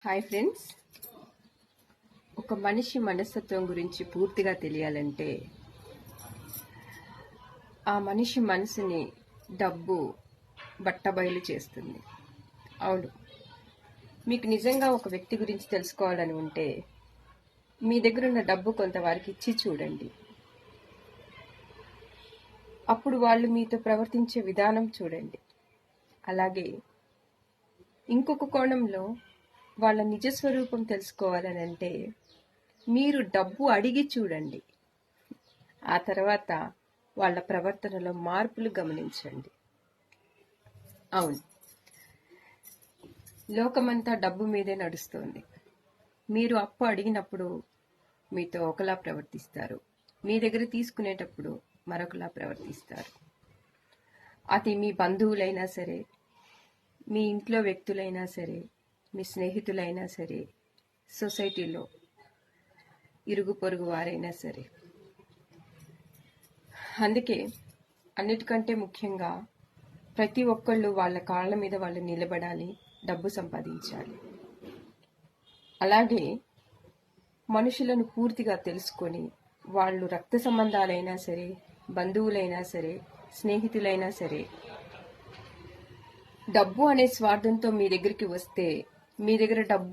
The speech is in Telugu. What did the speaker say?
హాయ్ ఫ్రెండ్స్, ఒక మనిషి మనస్తత్వం గురించి పూర్తిగా తెలియాలంటే ఆ మనిషి మనసుని డబ్బు బట్టబయలు చేస్తుంది. అవును, మీకు నిజంగా ఒక వ్యక్తి గురించి తెలుసుకోవాలని ఉంటే మీ దగ్గర ఉన్న డబ్బు కొంత వారికి ఇచ్చి చూడండి. అప్పుడు వాళ్ళు మీతో ప్రవర్తించే విధానం చూడండి. అలాగే ఇంకొక కోణంలో వాళ్ళ నిజస్వరూపం తెలుసుకోవాలని అంటే మీరు డబ్బు అడిగి చూడండి. ఆ తర్వాత వాళ్ళ ప్రవర్తనలో మార్పులు గమనించండి. అవును, లోకమంతా డబ్బు మీదే నడుస్తుంది. మీరు అప్పు అడిగినప్పుడు మీతో ఒకలా ప్రవర్తిస్తారు, మీ దగ్గర తీసుకునేటప్పుడు మరొకలా ప్రవర్తిస్తారు. అది మీ బంధువులైనా సరే, మీ ఇంట్లో వ్యక్తులైనా సరే, మీ స్నేహితులైనా సరే, సొసైటీలో ఇరుగు పొరుగు వారైనా సరే. అందుకే అన్నిటికంటే ముఖ్యంగా ప్రతి ఒక్కళ్ళు వాళ్ళ కాళ్ళ మీద వాళ్ళు నిలబడాలి, డబ్బు సంపాదించాలి. అలాగే మనుషులను పూర్తిగా తెలుసుకొని వాళ్ళు రక్త సంబంధాలైనా సరే, బంధువులైనా సరే, స్నేహితులైనా సరే, డబ్బు అనే స్వార్థంతో మీ దగ్గరికి వస్తే మీ దగ్గర డబ్బు